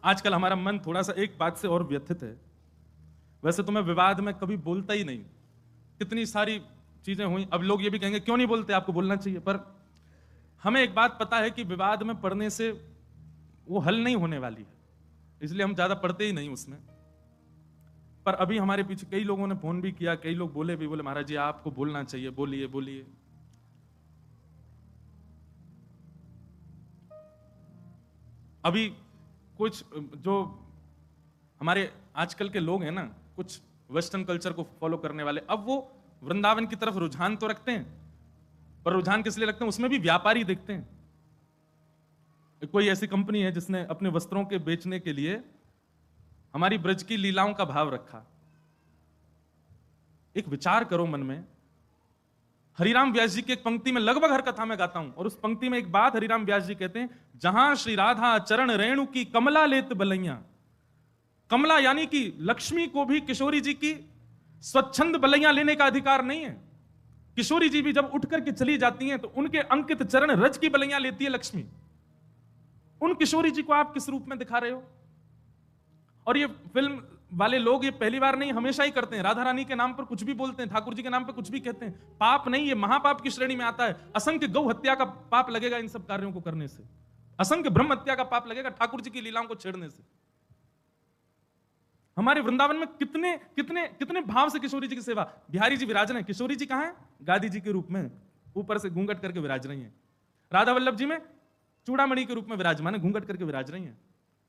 आजकल हमारा मन थोड़ा सा एक बात से और व्यथित है। वैसे तो मैं विवाद में कभी बोलता ही नहीं, कितनी सारी चीजें हुई। अब लोग ये भी कहेंगे क्यों नहीं बोलते, आपको बोलना चाहिए। पर हमें एक बात पता है कि विवाद में पढ़ने से वो हल नहीं होने वाली है, इसलिए हम ज्यादा पढ़ते ही नहीं उसमें। पर अभी हमारे पीछे कई लोगों ने फोन भी किया, कई लोग बोले महाराज जी आपको बोलना चाहिए, बोलिए बोलिए। अभी कुछ जो हमारे आजकल के लोग हैं ना, कुछ वेस्टर्न कल्चर को फॉलो करने वाले, अब वो वृंदावन की तरफ रुझान तो रखते हैं, पर रुझान किस लिए रखते हैं, उसमें भी व्यापारी दिखते हैं। कोई ऐसी कंपनी है जिसने अपने वस्त्रों के बेचने के लिए हमारी ब्रज की लीलाओं का भाव रखा। एक विचार करो मन में, हरिराम व्यास जी की एक पंक्ति में लगभग हर कथा में गाता हूं, और उस पंक्ति में एक बात हरिराम व्यास जी कहते हैं, जहां श्री राधा चरण रेणु की कमला लेत बलैया। कमला यानी कि लक्ष्मी को भी किशोरी जी की स्वच्छंद बलैया लेने का अधिकार नहीं है। किशोरी जी भी जब उठ करके चली जाती हैं तो उनके अंकित चरण रज की बलैया लेती है लक्ष्मी। उन किशोरी जी को आप किस रूप में दिखा रहे हो? और ये फिल्म वाले लोग ये पहली बार नहीं, हमेशा ही करते हैं। राधा रानी के नाम पर कुछ भी बोलते हैं, ठाकुर जी के नाम पर कुछ भी कहते हैं। पाप नहीं, ये महापाप की श्रेणी में आता है। असंख्य गौ हत्या का पाप लगेगा इन सब कार्यों को करने से, असंख्य ब्रह्म हत्या का पाप लगेगा ठाकुर जी की लीलाओं को छेड़ने से। हमारे वृंदावन में कितने कितने कितने भाव से किशोरी जी की सेवा। बिहारी जी विराज रहे हैं, किशोरी जी कहां है? गादी जी के रूप में ऊपर से घूंघट करके विराज रही हैं। राधा वल्लभ जी में चूड़ामणि के रूप में विराजमान है, घूंघट करके विराज रही हैं।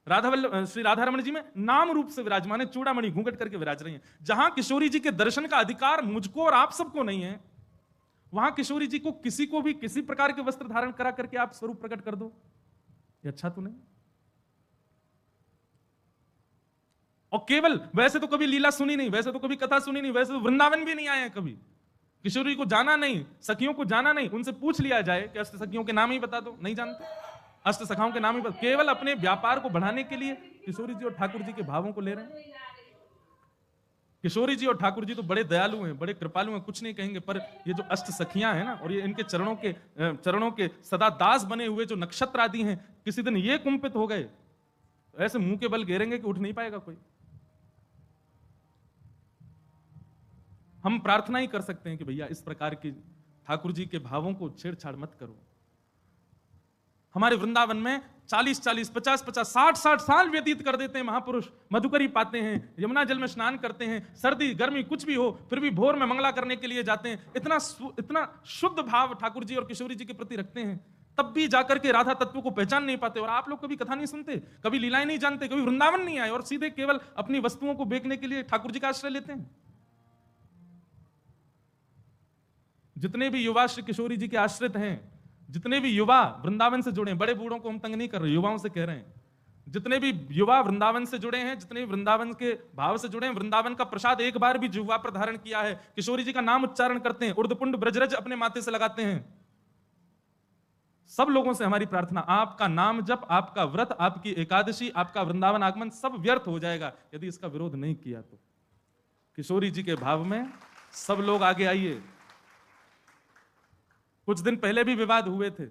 श्री राधा रमण जी में नाम रूप से विराजमान है, चूड़ामणि घूंघट करके विराज रही हैं। जहां किशोरी जी के दर्शन का अधिकार मुझको और आप सबको नहीं है, वहां किशोरी जी को किसी को भी किसी प्रकार के वस्त्र धारण करा करके आप स्वरूप प्रकट कर दो, ये अच्छा तो नहीं। और केवल वैसे तो कभी लीला सुनी नहीं, वैसे तो कभी कथा सुनी नहीं, वैसे तो वृंदावन भी नहीं आए हैं कभी, किशोरी को जाना नहीं, सखियों को जाना नहीं। उनसे पूछ लिया जाए कि अष्ट सखियों के नाम ही बता दो, नहीं जानते, अष्ट सखाओं के नाम ही बता। केवल अपने व्यापार को बढ़ाने के लिए किशोरी जी और ठाकुर जी के भावों को ले रहे हैं। किशोरी जी और ठाकुर जी तो बड़े दयालु हैं, बड़े कृपालु हैं, कुछ नहीं कहेंगे। पर ये जो अष्ट सखियां हैं ना, और ये इनके चरणों के सदा दास बने हुए जो नक्षत्र आदि हैं, किसी दिन ये कुंपित हो गए, ऐसे मुंह के बल घेरेंगे कि उठ नहीं पाएगा कोई। हम प्रार्थना ही कर सकते हैं कि भैया इस प्रकार की ठाकुर जी के भावों को छेड़छाड़ मत करो। हमारे वृंदावन में 40-40, 50-50, 60-60 साल व्यतीत कर देते हैं महापुरुष, मधुकरी पाते हैं, यमुना जल में स्नान करते हैं, सर्दी गर्मी कुछ भी हो फिर भी भोर में मंगला करने के लिए जाते हैं। इतना शुद्ध भाव ठाकुर जी और किशोरी जी के प्रति रखते हैं, तब भी जाकर के राधा तत्व को पहचान नहीं पाते। और आप लोग कभी कथा नहीं सुनते, कभी लीलाएं नहीं जानते, कभी वृंदावन नहीं आए, और सीधे केवल अपनी वस्तुओं को बेचने के लिए ठाकुर जी का आश्रय लेते हैं। जितने भी युवा श्री किशोरी जी के आश्रित हैं, जितने भी युवा वृंदावन से जुड़े हैं, बड़े बूढ़ों को हम तंग नहीं कर रहे, युवाओं से कह रहे हैं, जितने भी युवा वृंदावन से जुड़े हैं, जितने भी वृंदावन के भाव से जुड़े हैं, वृंदावन का प्रसाद एक बार भी जिह्वा पर धारण किया है, किशोरी जी का नाम उच्चारण करते हैं, उर्दपुंड ब्रजरज अपने माथे से लगाते हैं, सब लोगों से हमारी प्रार्थना, आपका नाम जप, आपका व्रत, आपकी एकादशी, आपका वृंदावन आगमन सब व्यर्थ हो जाएगा यदि इसका विरोध नहीं किया तो। किशोरी जी के भाव में सब लोग आगे आइए। कुछ दिन पहले भी विवाद हुए थे,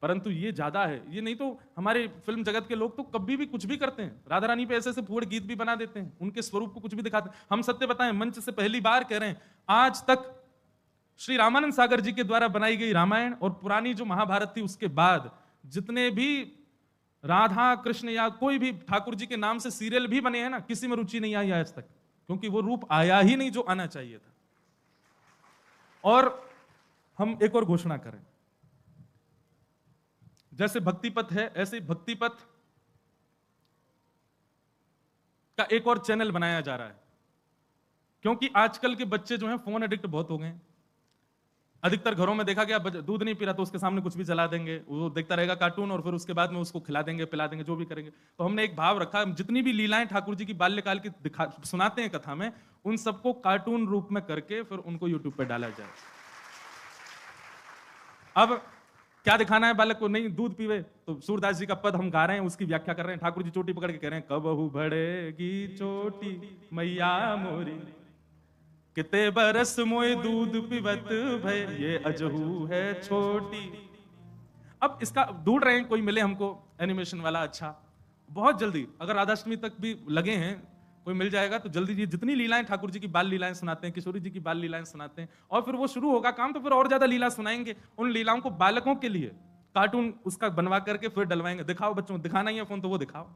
परंतु ये ज्यादा है। ये नहीं तो हमारे फिल्म जगत के लोग तो कभी भी कुछ भी करते हैं, राधा रानी पे ऐसे फूहड़ गीत भी बना देते हैं, उनके स्वरूप को कुछ भी दिखाते हैं। हम सत्य बताएं, मंच से पहली बार कह रहे हैं, आज तक श्री रामानंद सागर जी के द्वारा बनाई गई रामायण और पुरानी जो महाभारत थी उसके बाद जितने भी राधा कृष्ण या कोई भी ठाकुर जी के नाम से सीरियल भी बने हैं ना, किसी में रुचि नहीं आई आज तक, क्योंकि वो रूप आया ही नहीं जो आना चाहिए था। और हम एक और घोषणा करें, जैसे भक्ति पथ है ऐसे भक्ति पथ का एक और चैनल बनाया जा रहा है, क्योंकि आजकल के बच्चे जो हैं फोन एडिक्ट बहुत हो गए हैं। अधिकतर घरों में देखा गया दूध नहीं पी रहा तो उसके सामने कुछ भी चला देंगे, वो देखता रहेगा कार्टून, और फिर उसके बाद में उसको खिला देंगे, पिला देंगे, जो भी करेंगे। तो हमने एक भाव रखा, जितनी भी लीलाएं ठाकुर जी की बाल्यकाल की सुनाते हैं कथा में, उन सबको कार्टून रूप में करके फिर उनको यूट्यूब पर डाला जाए। अब क्या दिखाना है बालक को? नहीं दूध पीवे तो सूरदास जी का पद हम गा रहे हैं, उसकी व्याख्या कर रहे हैं। ठाकुर जी चोटी पकड़ के कह रहे हैं, कबहू बढ़ेगी चोटी मैया मोरी, किते बरस मोए दूध पिबत भय, ये अजहू है छोटी। अब इसका ढूंढ रहे हैं कोई मिले हमको एनिमेशन वाला अच्छा, बहुत जल्दी, अगर राधाष्टमी तक भी लगे हैं, कोई मिल जाएगा तो जल्दी जी, जितनी लीलाएं ठाकुर जी की बाल लीलाएं सुनाते हैं, किशोरी जी की बाल लीलाएं सुनाते हैं, और फिर वो शुरू होगा काम तो फिर और ज्यादा लीला सुनाएंगे। उन लीलाओं को बालकों के लिए कार्टून उसका बनवा करके फिर डलवाएंगे, दिखाओ बच्चों, दिखाना ही है फोन तो वो दिखाओ।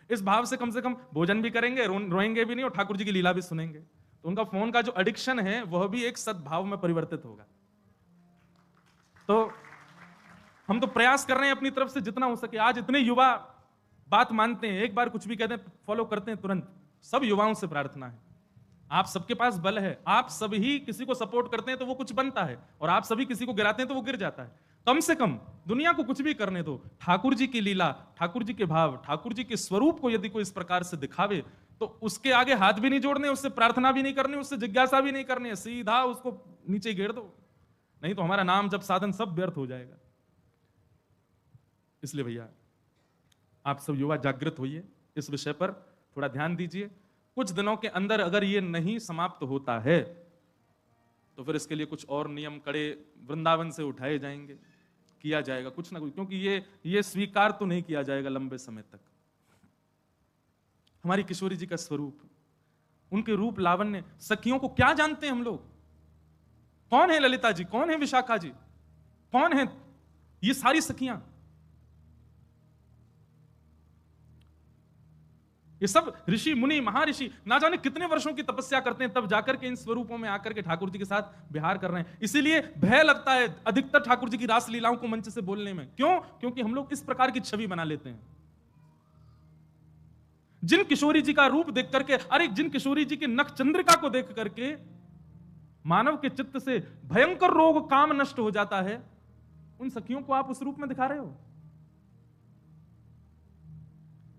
इस भाव से कम भोजन भी करेंगे, रोएंगे भी नहीं, और ठाकुर जी की लीला भी सुनेंगे। तो उनका फोन का जो एडिक्शन है वह भी एक सद्भाव में परिवर्तित होगा। तो हम तो प्रयास कर रहे हैं अपनी तरफ से जितना हो सके। आज इतने युवा बात मानते हैं, एक बार कुछ भी कहते हैं फॉलो करते हैं तुरंत। सब युवाओं से प्रार्थना है, आप सबके पास बल है, आप सभी किसी को सपोर्ट करते हैं तो वो कुछ बनता है, और आप सभी किसी को गिराते हैं तो वो गिर जाता है। कम से कम दुनिया को कुछ भी करने दो, ठाकुर जी की लीला, ठाकुर जी के भाव, ठाकुर जी के स्वरूप को यदि कोई इस प्रकार से दिखावे तो उसके आगे हाथ भी नहीं जोड़ने, उससे प्रार्थना भी नहीं करनी, उससे जिज्ञासा भी नहीं करनी, सीधा उसको नीचे गिर दो, नहीं तो हमारा नाम जब साधन सब व्यर्थ हो जाएगा। इसलिए भैया आप सब युवा जागृत होइए, इस विषय पर थोड़ा ध्यान दीजिए। कुछ दिनों के अंदर अगर ये नहीं समाप्त होता है तो फिर इसके लिए कुछ और नियम कड़े वृंदावन से उठाए जाएंगे, किया जाएगा कुछ ना कुछ, क्योंकि ये स्वीकार तो नहीं किया जाएगा लंबे समय तक। हमारी किशोरी जी का स्वरूप, उनके रूप लावण्य, सखियों को क्या जानते हैं हम लोग? कौन है ललिता जी, कौन है विशाखा जी, कौन है ये सारी सखियां? ये सब ऋषि मुनि महर्षि ना जाने कितने वर्षों की तपस्या करते हैं, तब जाकर के इन स्वरूपों में आकर के ठाकुर जी के साथ विहार कर रहे हैं। इसीलिए भय लगता है अधिकतर ठाकुर जी की रास लीलाओं को मंच से बोलने में। क्यों? क्योंकि हम लोग इस प्रकार की छवि बना लेते हैं। जिन किशोरी जी का रूप देख करके, अरे जिन किशोरी जी के नख चंद्रिका को देख करके मानव के चित्त से भयंकर रोग काम नष्ट हो जाता है, उन सखियों को आप उस रूप में दिखा रहे हो।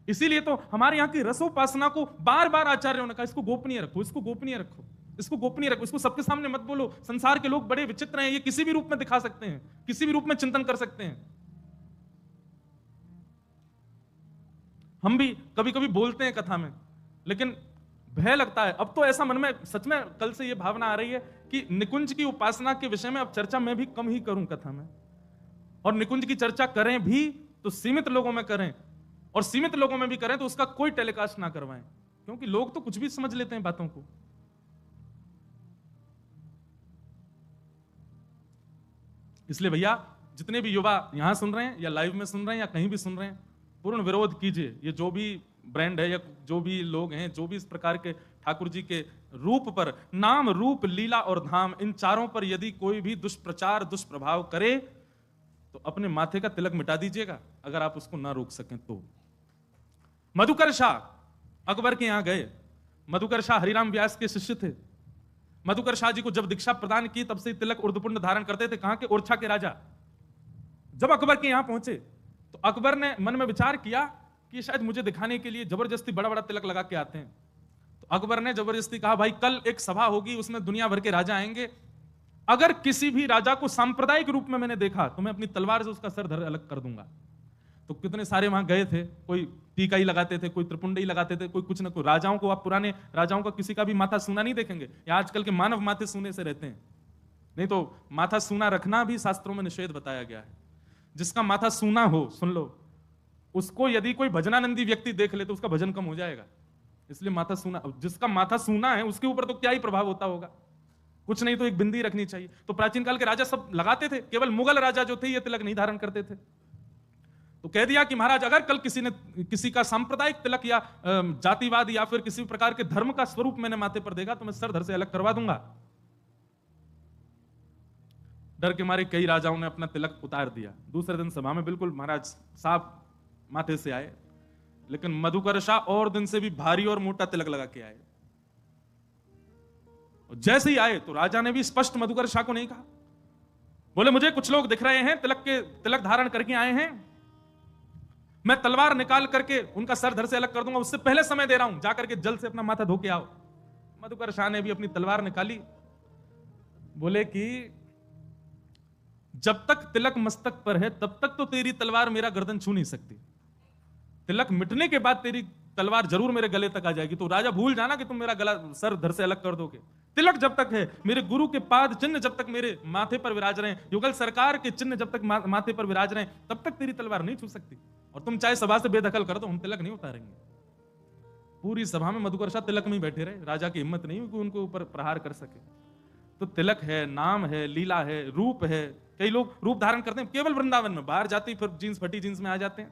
इसीलिए तो हमारे यहां की रसोपासना को बार बार आचार्यों ने कहा, इसको गोपनीय रखो, इसको गोपनीय रखो, इसको गोपनीय रखो, इसको सबके सामने मत बोलो। संसार के लोग बड़े विचित्र हैं, ये किसी भी रूप में दिखा सकते हैं, किसी भी रूप में चिंतन कर सकते हैं। हम भी कभी कभी बोलते हैं कथा में, लेकिन भय लगता है। अब तो ऐसा मन में सच में कल से ये भावना आ रही है कि निकुंज की उपासना के विषय में अब चर्चा मैं भी कम ही करूं कथा में, और निकुंज की चर्चा करें भी तो सीमित लोगों में करें, और सीमित लोगों में भी करें तो उसका कोई टेलीकास्ट ना करवाएं, क्योंकि लोग तो कुछ भी समझ लेते हैं बातों को। इसलिए भैया जितने भी युवा यहां सुन रहे हैं या लाइव में सुन रहे हैं या कहीं भी सुन रहे हैं, पूर्ण विरोध कीजिए। ये जो भी ब्रांड है या जो भी लोग हैं, जो भी इस प्रकार के ठाकुर जी के रूप पर, नाम रूप लीला और धाम, इन चारों पर यदि कोई भी दुष्प्रचार दुष्प्रभाव करे तो अपने माथे का तिलक मिटा दीजिएगा, अगर आप उसको ना रोक सकें तो। मधुकर शाह अकबर के यहां गए। मधुकर शाह हरिराम व्यास के शिष्य थे। मधुकर शाह जी को जब दीक्षा प्रदान की तब से तिलक उर्दपुंड धारण करते थे। कहां के? ओरछा के राजा। जब अकबर के यहां पहुंचे तो अकबर ने मन में विचार किया कि शायद मुझे दिखाने के लिए जबरदस्ती बड़ा बड़ा तिलक लगा के आते हैं। तो अकबर ने जबरदस्ती कहा, भाई कल एक सभा होगी, उसमें दुनिया भर के राजा आएंगे, अगर किसी भी राजा को सांप्रदायिक रूप में मैंने देखा तो मैं अपनी तलवार से उसका सर धर अलग कर दूंगा। तो कितने सारे वहां गए थे, कोई टीका ही लगाते थे, कोई त्रिपुंड ही लगाते थे, कोई कुछ ना कोई। राजाओं को, आप पुराने राजाओं का किसी का भी माथा सूना नहीं देखेंगे, या आजकल के मानव माथे सूने से रहते हैं। नहीं तो माथा सूना रखना भी शास्त्रों में निषेध बताया गया है। जिसका माथा सूना हो, सुन लो, उसको यदि कोई भजनानंदी व्यक्ति देख ले तो उसका भजन कम हो जाएगा। इसलिए माथा सूना, जिसका माथा सूना है उसके ऊपर तो क्या ही प्रभाव होता होगा, कुछ नहीं तो एक बिंदी रखनी चाहिए। तो प्राचीन काल के राजा सब लगाते थे, केवल मुगल राजा जो थे ये तिलक नहीं धारण करते थे। तो कह दिया कि महाराज अगर कल किसी का सांप्रदायिक तिलक या जातिवाद या फिर किसी प्रकार के धर्म का स्वरूप मैंने माथे पर देगा तो मैं सर धर से अलग करवा दूंगा। डर के मारे कई राजाओं ने अपना तिलक उतार दिया। दूसरे दिन सभा में बिल्कुल महाराज साफ माथे से आए, लेकिन मधुकर शाह और दिन से भी भारी और मोटा तिलक लगा के आए। जैसे ही आए तो राजा ने भी स्पष्ट मधुकर शाह को नहीं कहा, बोले मुझे कुछ लोग दिख रहे हैं तिलक धारण करके आए हैं, मैं तलवार निकाल करके उनका सर धर से अलग कर दूंगा, उससे पहले समय दे रहा हूं, जाकर के जल से अपना माथा धो के आओ। मधुकर शाह ने भी अपनी तलवार निकाली, बोले कि जब तक तिलक मस्तक पर है तब तक तो तेरी तलवार मेरा गर्दन छू नहीं सकती, तिलक मिटने के बाद तेरी तलवार जरूर मेरे गले तक आ जाएगी। तो राजा भूल जाना कि तुम मेरा गला सर धर से अलग कर दोगे। तिलक जब तक है, मेरे गुरु के पाद चिन्ह जब तक मेरे माथे पर विराज रहे हैं, युगल सरकार के चिन्ह जब तक माथे पर विराज रहे हैं, तब तक तेरी तलवार नहीं छू सकती। और तुम चाहे सभा से बेदखल कर दो, हम तिलक नहीं उतारेंगे। पूरी सभा में मधुकर शाह तिलक में ही बैठे रहे, राजा की हिम्मत नहीं हुई कि उनको ऊपर प्रहार कर सके। तो तिलक है, नाम है, लीला है, रूप है। कई लोग रूप धारण करते हैं केवल वृंदावन में, बाहर जाते ही फिर जीन्स फटी जीन्स में आ जाते हैं,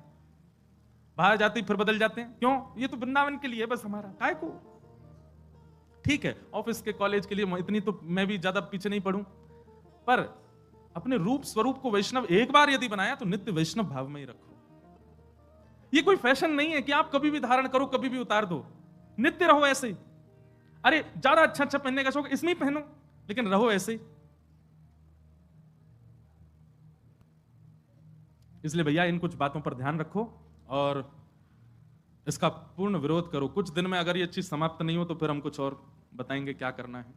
बाहर जाते ही फिर बदल जाते हैं। क्यों? ये तो वृंदावन के लिए बस हमारा, काय को? ठीक है, ऑफिस के कॉलेज के लिए इतनी तो मैं भी ज्यादा पीछे नहीं पड़ूं, पर अपने रूप स्वरूप को वैष्णव एक बार यदि बनाया तो नित्य वैष्णव भाव में ही रखो। ये कोई फैशन नहीं है कि आप कभी भी धारण करो कभी भी उतार दो, नित्य रहो ऐसे ही। अरे ज्यादा अच्छा अच्छा पहनने का शौक, इसमें ही पहनो, लेकिन रहो ऐसे ही। इसलिए भैया इन कुछ बातों पर ध्यान रखो और इसका पूर्ण विरोध करो। कुछ दिन में अगर ये चीज समाप्त नहीं हो तो फिर हम कुछ और बताएंगे क्या करना है।